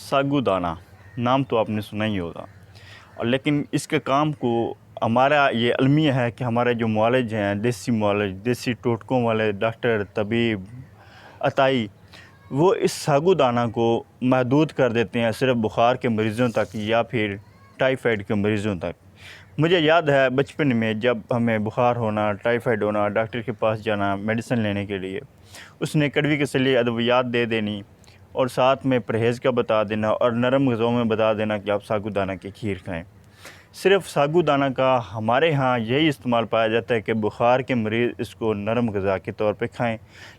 सागूदाना नाम तो आपने सुना ही होगा। और लेकिन इसके काम को हमारा ये अलमिया है कि हमारे जो मुआलिज हैं, देसी मुआलिज, देसी टोटकों वाले डॉक्टर, तबीब, अताई, वो इस सागूदाना को महदूद कर देते हैं सिर्फ़ बुखार के मरीज़ों तक या फिर टाइफाइड के मरीज़ों तक। मुझे याद है बचपन में जब हमें बुखार होना, टाइफाइड होना, डॉक्टर के पास जाना मेडिसिन लेने के लिए, उसने कड़वी के लिए अद्वियात दे देनी और साथ में परहेज़ का बता देना और नरम ग़िज़ाओं में बता देना कि आप सागूदाना की खीर खाएं। सिर्फ़ सागूदाना का हमारे यहाँ यही इस्तेमाल पाया जाता है कि बुखार के मरीज़ इसको नरम ग़िज़ा के तौर पे खाएं।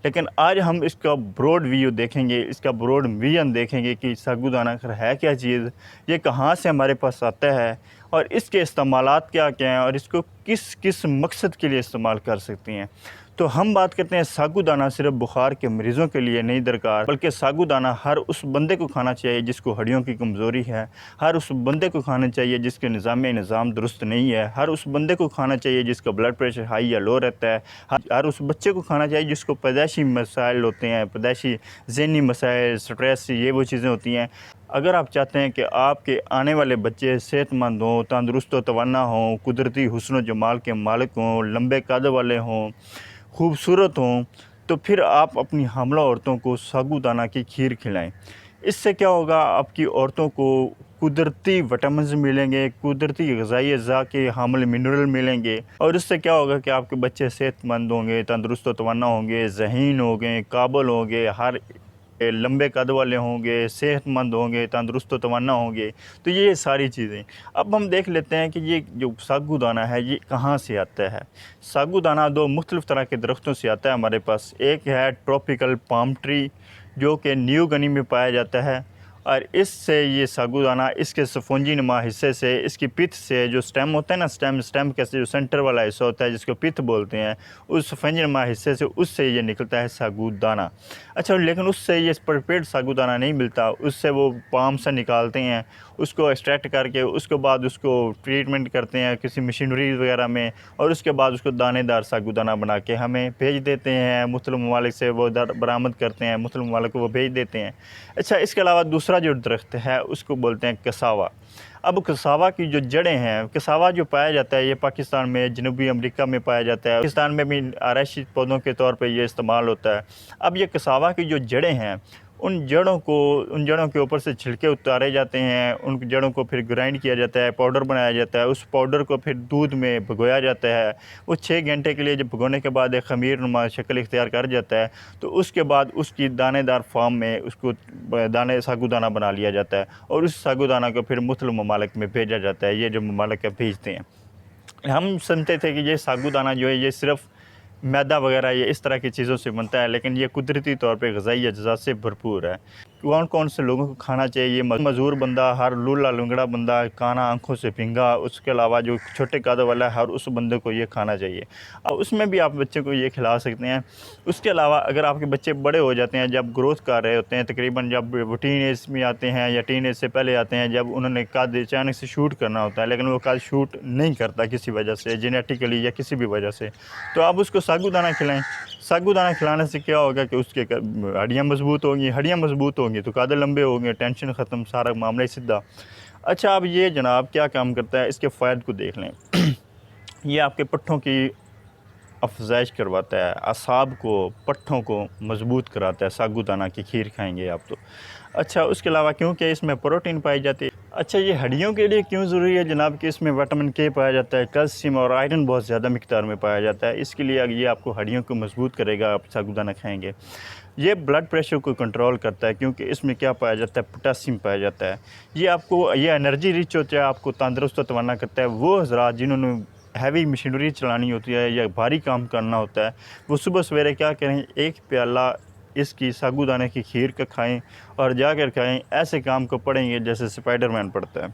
लेकिन आज हम इसका ब्रॉड व्यू देखेंगे, इसका ब्रॉड विज़न देखेंगे कि सागूदाना आखिर है क्या चीज़, ये कहाँ से हमारे पास आता है और इसके इस्तेमालात क्या-क्या हैं और इसको किस किस मकसद के लिए इस्तेमाल कर सकती हैं। तो हम बात करते हैं सागूदाना सिर्फ़ बुखार के मरीज़ों के लिए नहीं दरकार, बल्कि सागूदाना हर उस बंदे को खाना चाहिए जिसको हड्डियों की कमज़ोरी है, हर उस बंदे को खाना चाहिए जिसके निज़ाम दुरुस्त नहीं है, हर उस बंदे को खाना चाहिए जिसका ब्लड प्रेशर हाई या लो रहता है, हर उस बच्चे को खाना चाहिए जिसको पैदाइशी मसाइल होते हैं, पैदाइशी ज़हनी मसाइल, स्ट्रेस, ये वो चीज़ें होती हैं। अगर आप चाहते हैं कि आपके आने वाले बच्चे सेहतमंद हों, तंदुरुस्त व तवाना हों, कुदरती हुस्न व जमाल के मालिक हों, लंबे कद वाले हों, खूबसूरत हों, तो फिर आप अपनी हामिला औरतों को सागूदाना की खीर खिलाएं। इससे क्या होगा, आपकी औरतों को कुदरती विटामिन्स मिलेंगे, कुदरती ग़िज़ाई अज़्ज़ा के हामिल मिनरल मिलेंगे और इससे क्या होगा कि आपके बच्चे सेहतमंद होंगे, तंदुरुस्त व तवाना होंगे, ज़हीन होंगे, काबिल होंगे, हर लंबे कद वाले होंगे, सेहतमंद होंगे, तंदुरुस्त व तवाना होंगे। तो ये सारी चीज़ें अब हम देख लेते हैं कि ये जो सागूदाना है ये कहाँ से आता है। सागूदाना दो मुख्तलिफ़ तरह के दरख्तों से आता है हमारे पास। एक है ट्रॉपिकल पाम ट्री जो कि न्यू गिनी में पाया जाता है और इससे ये सागूदाना इसके स्पॉन्जी नुमा हिस्से से, इसकी पिथ से, जो स्टेम होता है ना, स्टेम के जो सेंटर वाला हिस्सा होता है जिसको पिथ बोलते हैं, उस स्पंजी नुमा हिस्से से उससे ये निकलता है सागूदाना। अच्छा, लेकिन उससे ये परफेक्ट सागूदाना नहीं मिलता, उससे वो पाम से निकालते हैं, उसको एक्सट्रैक्ट करके उसके बाद उसको ट्रीटमेंट करते हैं किसी मशीनरी वगैरह में और उसके बाद उसको दानेदार सागूदाना बना के हमें भेज देते हैं। मुख्तलिफ़ ममालिक से वो बरामद करते हैं, मुख्तलिफ़ ममालिक को वो भेज देते हैं। अच्छा, इसके अलावा दूसरा जो दरख्त है उसको बोलते हैं कसावा। अब कसावा की जो जड़ें हैं, कसावा जो पाया जाता है ये पाकिस्तान में, जनूबी अमेरिका में पाया जाता है, पाकिस्तान में भी आरैशी पौधों के तौर पे ये इस्तेमाल होता है। अब ये कसावा की जो जड़ें हैं उन जड़ों के ऊपर से छिलके उतारे जाते हैं, उन जड़ों को फिर ग्राइंड किया जाता है, पाउडर बनाया जाता है, उस पाउडर को फिर दूध में भिगोया जाता है। वो 6 घंटे के लिए जब भिगोने के बाद एक ख़मीर नुमा शक्ल इख्तियार कर जाता है तो उसके बाद उसकी दानेदार फॉर्म में उसको सागूदाना बना लिया जाता है और उस सागूदाना को फिर मुख्तलिफ़ ममालिक में भेजा जाता है। ये जो ममालिक भेजते हैं, हम समझते थे कि ये सागूदाना जो है ये सिर्फ़ मैदा वगैरह ये इस तरह की चीज़ों से बनता है, लेकिन ये कुदरती तौर पे ग़िज़ाई अज्ज़ा से भरपूर है। कौन कौन से लोगों को खाना चाहिए? मज़दूर बंदा, हर लूला लंगड़ा बंदा, काना आँखों से भींगा, उसके अलावा जो छोटे कद वाला है हर उस बंदे को ये खाना चाहिए। अब उसमें भी आप बच्चे को ये खिला सकते हैं। उसके अलावा अगर आपके बच्चे बड़े हो जाते हैं, जब ग्रोथ कर रहे होते हैं, तकरीबन जब वो टीन एज में आते हैं या टीन एज से पहले आते हैं, जब उन्होंने कद अचानक से शूट करना होता है लेकिन वो कद शूट नहीं करता किसी वजह से, जेनेटिकली या किसी भी वजह से, तो आप उसको सागूदाना खिलाएँ। सागूदाना खिलाने से क्या होगा कि उसके हड्डियाँ मज़बूत होंगी, हड्डियाँ मज़बूत होंगी तो कद लंबे होंगे, टेंशन ख़त्म, सारा मामला ही सीधा। अच्छा, अब ये जनाब क्या काम करता है, इसके फ़ायदे को देख लें। ये आपके पट्ठों की अफ़ज़ाइश करवाता है, असाब को, पट्ठों को मज़बूत कराता है। सागूदाना की खीर खाएंगे आप तो। अच्छा, उसके अलावा क्योंकि इसमें प्रोटीन पाई जाती है। अच्छा, ये हड्डियों के लिए क्यों ज़रूरी है जनाब कि इसमें विटामिन के पाया जाता है, कैल्शियम और आयरन बहुत ज़्यादा मिक़दार में पाया जाता है, इसके लिए ये आपको हड्डियों को मज़बूत करेगा, आप सागूदाना खाएँगे। ये ब्लड प्रेशर को कंट्रोल करता है क्योंकि इसमें क्या पाया जाता है, पोटेशियम पाया जाता है। ये एनर्जी रिच होता है, आपको तंदुरुस्त व तवाना करता है। वो हज़रात जिन्होंने हैवी मशीनरी चलानी होती है या भारी काम करना होता है, वो सुबह सवेरे क्या करें, एक प्याला इसकी सागूदाने की खीर का खाएं और जाकर खाएं। ऐसे काम को पढ़ेंगे जैसे स्पाइडरमैन पढ़ता है।